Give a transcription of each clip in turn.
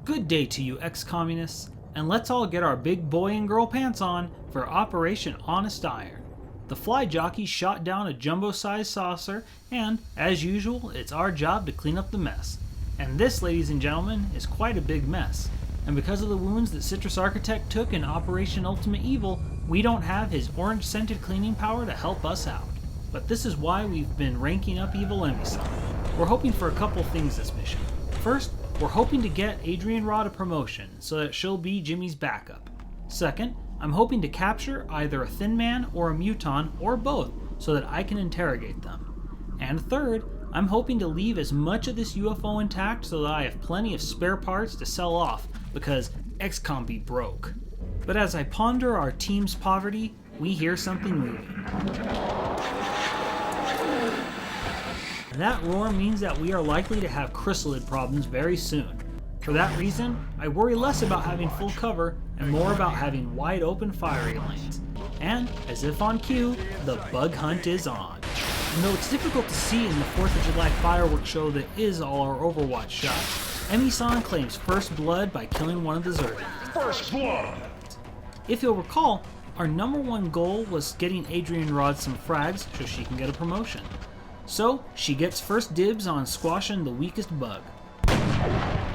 Good day to you ex-communists, and let's all get our big boy and girl pants on for Operation Honest Iron. The fly jockey shot down a jumbo-sized saucer, and, as usual, it's our job to clean up the mess. And this, ladies and gentlemen, is quite a big mess. And because of the wounds that Citrus Architect took in Operation Ultimate Evil, we don't have his orange-scented cleaning power to help us out. But this is why we've been ranking up Evil Emi-san. We're hoping for a couple things this mission. First, we're hoping to get Adrian Rod a promotion, so that she'll be Jimmy's backup. Second, I'm hoping to capture either a Thin Man or a Muton, or both, so that I can interrogate them. And third, I'm hoping to leave as much of this UFO intact so that I have plenty of spare parts to sell off, because XCOM be broke. But as I ponder our team's poverty, we hear something moving. And that roar means that we are likely to have chrysalid problems very soon. For that reason, I worry less about having full cover and more about having wide open fiery lanes. And, as if on cue, the bug hunt is on. And though it's difficult to see in the 4th of July fireworks show that is all our Overwatch shots, Emi-san claims first blood by killing one of the Zergans. First blood! If you'll recall, our number one goal was getting Adrian Rod some frags so she can get a promotion. So, she gets first dibs on squashing the weakest bug.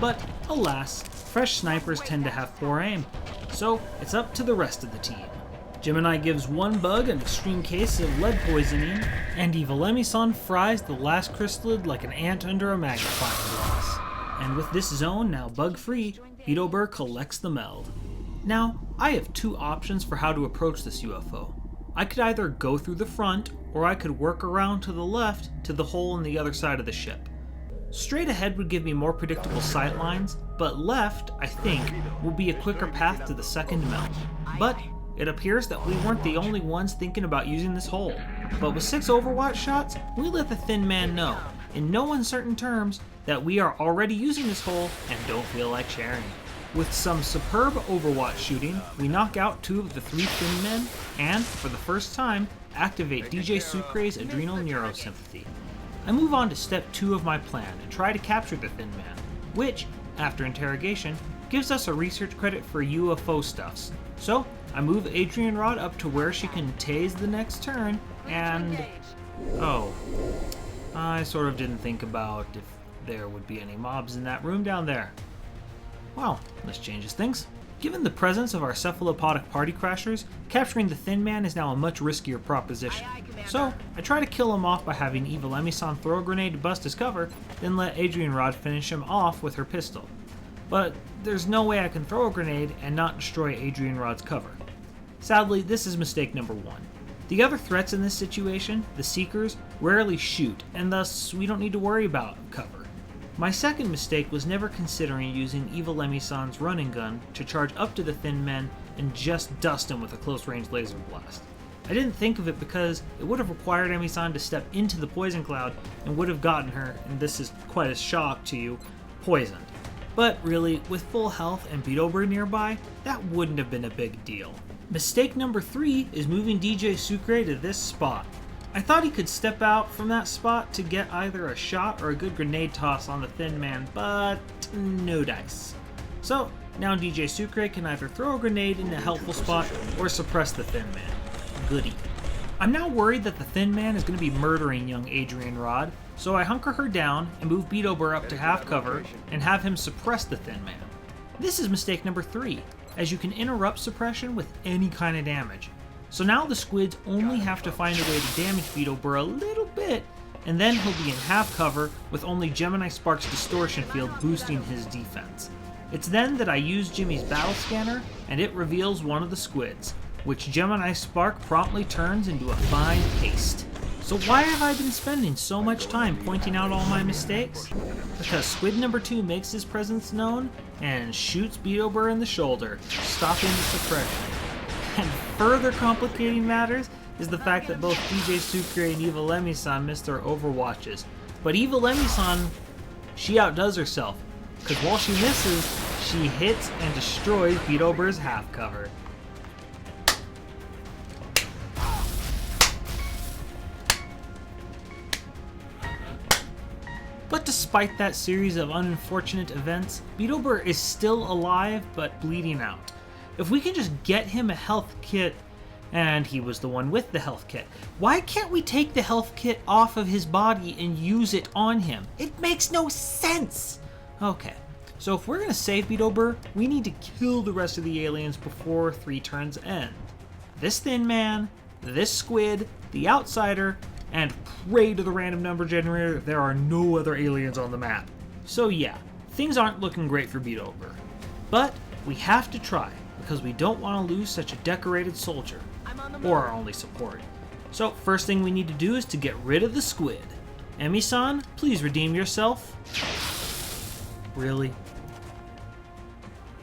But, alas, fresh snipers tend to have poor aim, so it's up to the rest of the team. Gemini gives one bug an extreme case of lead poisoning, and Evil Emi-san fries the last chrysalid like an ant under a magnifying glass. And with this zone now bug-free, Beetleburg collects the meld. Now, I have two options for how to approach this UFO. I could either go through the front, or I could work around to the left to the hole on the other side of the ship. Straight ahead would give me more predictable sight lines, but left, I think, will be a quicker path to the second melt. But it appears that we weren't the only ones thinking about using this hole. But with 6 Overwatch shots, we let the Thin Man know, in no uncertain terms, that we are already using this hole and don't feel like sharing. With some superb Overwatch shooting, we knock out 2 of the 3 Thin Men, and, for the first time, activate DJ Sucre's adrenal neurosympathy. I move on to step 2 of my plan and try to capture the Thin Man, which, after interrogation, gives us a research credit for UFO stuffs. So, I move Adrian Rod up to where she can tase the next turn, and... oh. I sort of didn't think about if there would be any mobs in that room down there. Well, this changes things. Given the presence of our cephalopodic party crashers, capturing the Thin Man is now a much riskier proposition. So, I try to kill him off by having Evil Emi-san throw a grenade to bust his cover, then let Adrian Rod finish him off with her pistol. But there's no way I can throw a grenade and not destroy Adrian Rod's cover. Sadly, this is mistake number 1. The other threats in this situation, the Seekers, rarely shoot, and thus we don't need to worry about cover. My second mistake was never considering using Evil Emi-san's running gun to charge up to the Thin Men and just dust him with a close-range laser blast. I didn't think of it because it would have required Emi-san to step into the poison cloud and would have gotten her, and this is quite a shock to you, poisoned. But really, with full health and Beetleburg nearby, that wouldn't have been a big deal. Mistake number 3 is moving DJ Sucre to this spot. I thought he could step out from that spot to get either a shot or a good grenade toss on the Thin Man, but no dice. So, now DJ Sucre can either throw a grenade in a helpful spot or suppress the Thin Man. Goody. I'm now worried that the Thin Man is going to be murdering young Adrian Rod, so I hunker her down and move Beetleburg up to half cover and have him suppress the Thin Man. This is mistake number 3, as you can interrupt suppression with any kind of damage. So now the squids only have to find a way to damage Beetleburg a little bit, and then he'll be in half cover with only Gemini Spark's distortion field boosting his defense. It's then that I use Jimmy's battle scanner, and it reveals one of the squids, which Gemini Spark promptly turns into a fine paste. So why have I been spending so much time pointing out all my mistakes? Because squid number 2 makes his presence known and shoots Beetleburg in the shoulder, stopping the suppression. And further complicating matters is the fact that both DJ Sucre and Evil Emi-san missed their overwatches. But Evil Emi-san, she outdoes herself, because while she misses, she hits and destroys Beetleburg's half cover. But despite that series of unfortunate events, Beetleborg is still alive but bleeding out. If we can just get him a health kit, and he was the one with the health kit, why can't we take the health kit off of his body and use it on him? It makes no sense! Okay, so if we're gonna save Beetleborg, we need to kill the rest of the aliens before 3 turns end. This Thin Man, this Squid, the Outsider, and pray to the random number generator there are no other aliens on the map. So yeah, things aren't looking great for Beetleborg. But we have to try, because we don't want to lose such a decorated soldier, or our only support. So first thing we need to do is to get rid of the Squid. Emi-san, please redeem yourself. Really?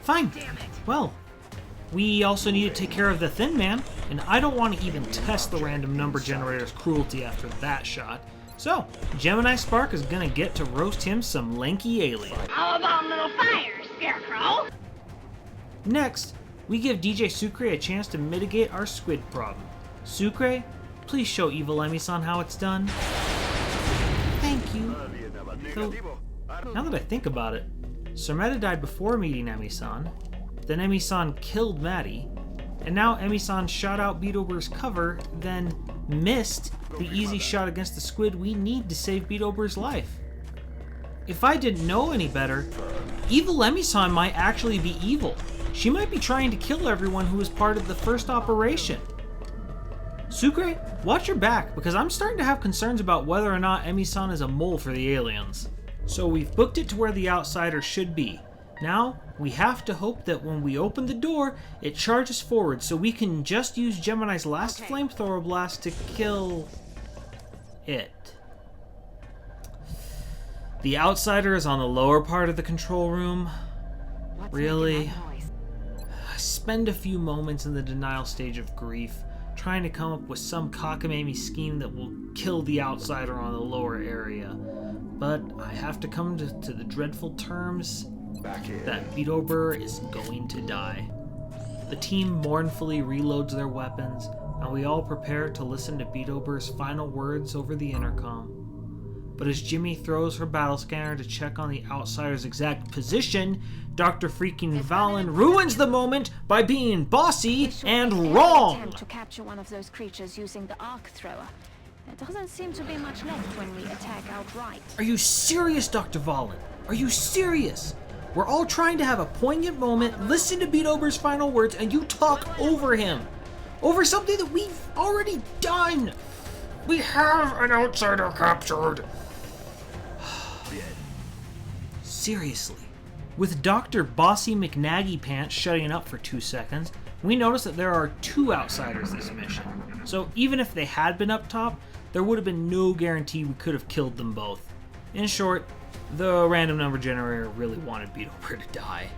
Fine. Damn it. Well, we also need to take care of the Thin Man, and I don't want to even test the random number generator's cruelty after that shot. So, Gemini Spark is gonna get to roast him some lanky alien. How about a little fire, Scarecrow? Next, we give DJ Sucre a chance to mitigate our squid problem. Sucre, please show Evil Emi-san how it's done. Thank you. So, now that I think about it, Sarmeta died before meeting Emi-san, then Emi-san killed Maddie, and now Emi-san shot out Beetleborg's cover, then missed the easy shot against the squid we need to save Beetleborg's life. If I didn't know any better, Evil Emi-san might actually be evil. She might be trying to kill everyone who was part of the first operation. Sucre, watch your back, because I'm starting to have concerns about whether or not Emi-san is a mole for the aliens. So we've booked it to where the Outsider should be. Now, we have to hope that when we open the door, it charges forward so we can just use Gemini's last flamethrower blast to kill it. The Outsider is on the lower part of the control room. Really? I spend a few moments in the denial stage of grief, trying to come up with some cockamamie scheme that will kill the Outsider on the lower area. But I have to come to the dreadful terms that Beetleborg is going to die. The team mournfully reloads their weapons, and we all prepare to listen to Beetleborg's final words over the intercom. But as Jimmy throws her battle scanner to check on the Outsider's exact position, Dr. freaking Valen ruins the moment by being bossy and wrong! Attempt to capture one of those creatures using the arc thrower. There doesn't seem to be much left when we attack outright. Are you serious, Dr. Valen? Are you serious? We're all trying to have a poignant moment, listen to Beetleborg's final words, and you talk over him. Over something that we've already done. We have an Outsider captured. Seriously. With Dr. Bossy McNaggy Pants shutting up for 2 seconds, we notice that there are 2 Outsiders this mission. So even if they had been up top, there would have been no guarantee we could have killed them both. In short, the random number generator really wanted Beetleborg to die.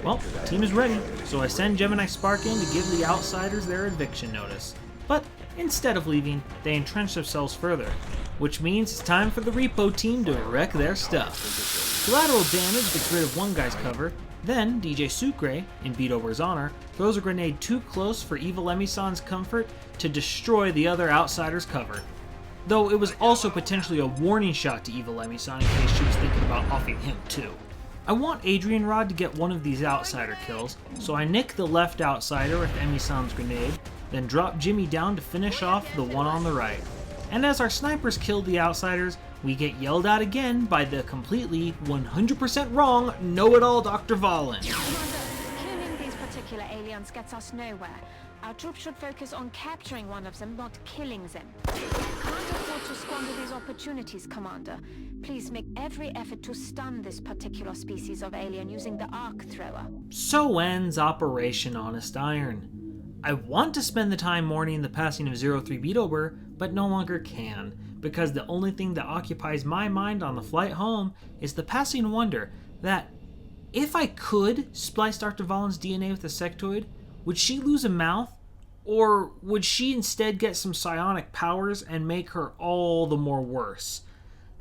Well, the team is ready, so I send Gemini Spark in to give the Outsiders their eviction notice. But instead of leaving, they entrench themselves further, which means it's time for the repo team to wreck their stuff. Collateral damage gets rid of one guy's cover, then DJ Sucre, in Beetleborg's honor, throws a grenade too close for Evil Emi-san's comfort to destroy the other Outsider's cover. Though it was also potentially a warning shot to Evil Emi-san in case she was thinking about offing him too. I want Adrian Rod to get one of these Outsider kills, so I nick the left Outsider with Emi-san's grenade, then drop Jimmy down to finish off the one on the right. And as our snipers kill the Outsiders, we get yelled at again by the completely 100% wrong know-it-all Dr. Valen. Killing these particular aliens gets us nowhere. Our troops should focus on capturing one of them, not killing them. Can't afford to squander these opportunities, Commander. Please make every effort to stun this particular species of alien using the arc thrower. So ends Operation Honest Iron. I want to spend the time mourning the passing of 03 Beetleborg, but no longer can, because the only thing that occupies my mind on the flight home is the passing wonder that if I could splice Dr. Valen's DNA with a sectoid, would she lose a mouth? Or would she instead get some psionic powers and make her all the more worse?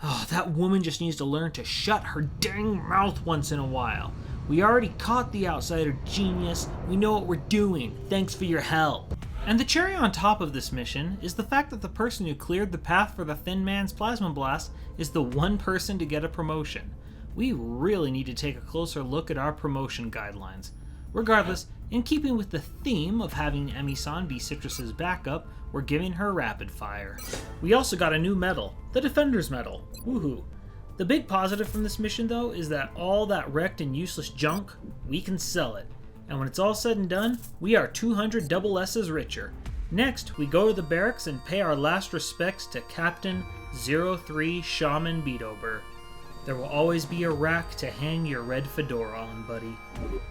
Oh, that woman just needs to learn to shut her dang mouth once in a while. We already caught the Outsider genius. We know what we're doing. Thanks for your help. And the cherry on top of this mission is the fact that the person who cleared the path for the Thin Man's plasma blast is the one person to get a promotion. We really need to take a closer look at our promotion guidelines. Regardless, in keeping with the theme of having Emi-san be Citrus's backup, we're giving her rapid fire. We also got a new medal, the Defender's Medal. Woohoo! The big positive from this mission though is that all that wrecked and useless junk, we can sell it. And when it's all said and done, we are 200 double S's richer. Next, we go to the barracks and pay our last respects to Captain 03 Shaman Beetober. There will always be a rack to hang your red fedora on, buddy.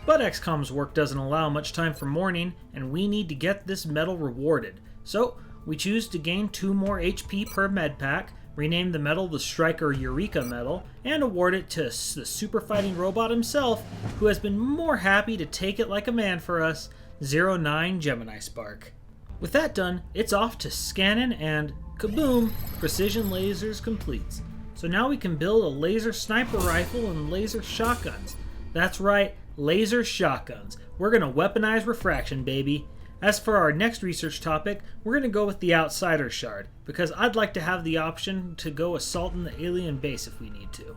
But XCOM's work doesn't allow much time for mourning, and we need to get this medal rewarded. So, we choose to gain 2 more HP per med pack, rename the medal the Striker Eureka Medal, and award it to the super fighting robot himself, who has been more happy to take it like a man for us, 09 Gemini Spark. With that done, it's off to Scannon and, kaboom, Precision Lasers completes. So now we can build a laser sniper rifle and laser shotguns. That's right, laser shotguns. We're gonna weaponize refraction, baby. As for our next research topic, we're gonna go with the Outsider Shard, because I'd like to have the option to go assaulting the alien base if we need to.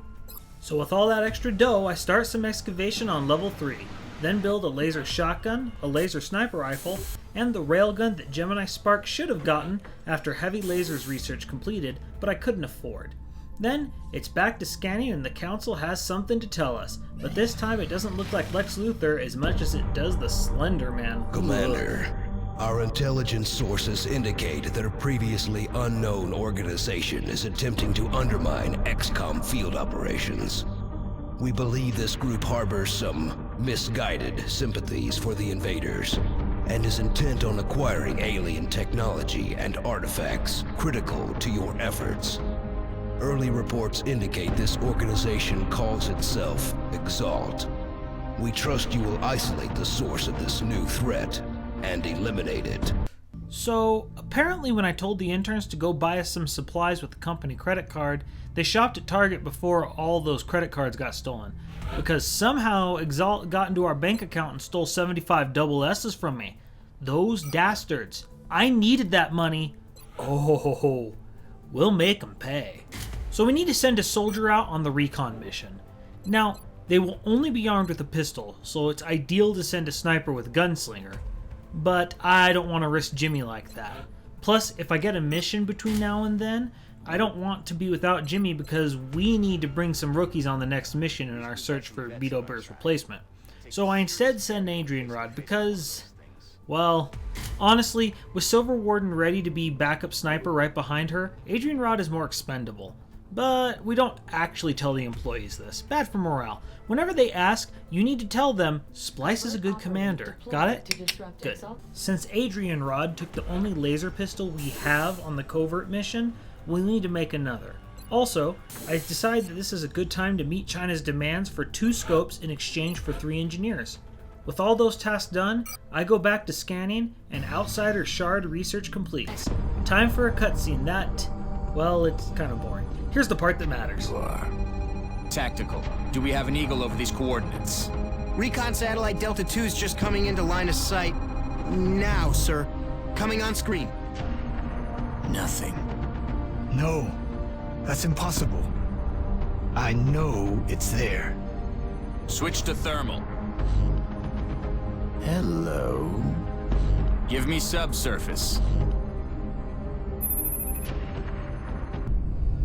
So with all that extra dough, I start some excavation on level 3, then build a laser shotgun, a laser sniper rifle, and the railgun that Gemini Spark should have gotten after heavy lasers research completed, but I couldn't afford. Then, it's back to scanning and the Council has something to tell us, but this time it doesn't look like Lex Luthor as much as it does the Slender Man. Commander, our intelligence sources indicate that a previously unknown organization is attempting to undermine XCOM field operations. We believe this group harbors some misguided sympathies for the invaders, and is intent on acquiring alien technology and artifacts critical to your efforts. Early reports indicate this organization calls itself Exalt. We trust you will isolate the source of this new threat and eliminate it. So, apparently when I told the interns to go buy us some supplies with the company credit card, they shopped at Target before all those credit cards got stolen. Because somehow Exalt got into our bank account and stole 75 double S's from me. Those dastards. I needed that money. Oh ho ho ho. We'll make them pay. So we need to send a soldier out on the recon mission. Now, they will only be armed with a pistol, so it's ideal to send a sniper with gunslinger. But I don't want to risk Jimmy like that. Plus, if I get a mission between now and then, I don't want to be without Jimmy because we need to bring some rookies on the next mission in our search for Beetober's replacement. So I instead send Adrian Rod because, well, honestly, with Silver Warden ready to be backup sniper right behind her, Adrian Rod is more expendable. But we don't actually tell the employees this. Bad for morale. Whenever they ask, you need to tell them, Splice is a good commander. Got it? Good. Since Adrian Rod took the only laser pistol we have on the covert mission, we need to make another. Also, I decided that this is a good time to meet China's demands for 2 scopes in exchange for 3 engineers. With all those tasks done, I go back to scanning, and Outsider Shard research completes. Time for a cutscene that, well, it's kind of boring. Here's the part that matters. Tactical. Do we have an eagle over these coordinates? Recon satellite Delta 2 is just coming into line of sight. Now, sir. Coming on screen. Nothing. No, that's impossible. I know it's there. Switch to thermal. Hello. Give me subsurface.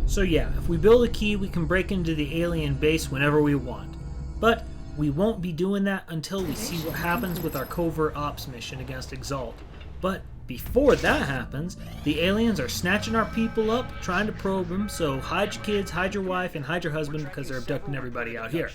So yeah, if we build a key, we can break into the alien base whenever we want. But we won't be doing that until we see what happens with our covert ops mission against Exalt. But before that happens, the aliens are snatching our people up, trying to probe them, so hide your kids, hide your wife, and hide your husband because they're abducting everybody out here.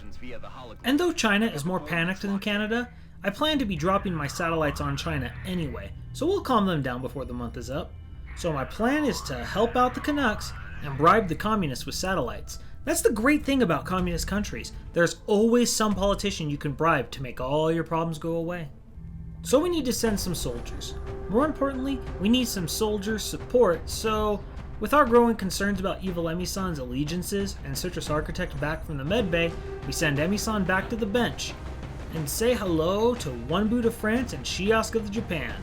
And though China is more panicked than Canada, I plan to be dropping my satellites on China anyway, so we'll calm them down before the month is up. So my plan is to help out the Canucks and bribe the communists with satellites. That's the great thing about communist countries. There's always some politician you can bribe to make all your problems go away. So we need to send some soldiers. More importantly, we need some soldier support, so with our growing concerns about Evil Emi-san's allegiances and Citrus Architect back from the medbay, we send Emi-san back to the bench and say hello to One Boot of France and Shiosk of Japan.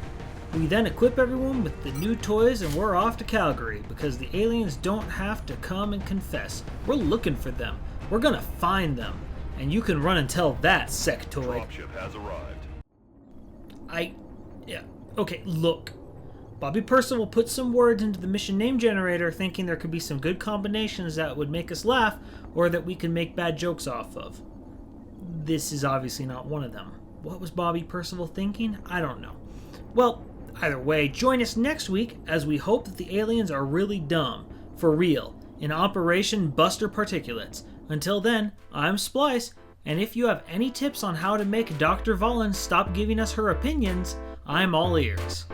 We then equip everyone with the new toys and we're off to Calgary because the aliens don't have to come and confess. We're looking for them. We're gonna find them. And you can run and tell that, sectoid. Dropship has arrived. Okay, look. Bobby Percival put some words into the mission name generator thinking there could be some good combinations that would make us laugh or that we could make bad jokes off of. This is obviously not one of them. What was Bobby Percival thinking? I don't know. Well, either way, join us next week as we hope that the aliens are really dumb, for real, in Operation Buster Particulates. Until then, I'm Splice, and if you have any tips on how to make Dr. Valen stop giving us her opinions, I'm all ears.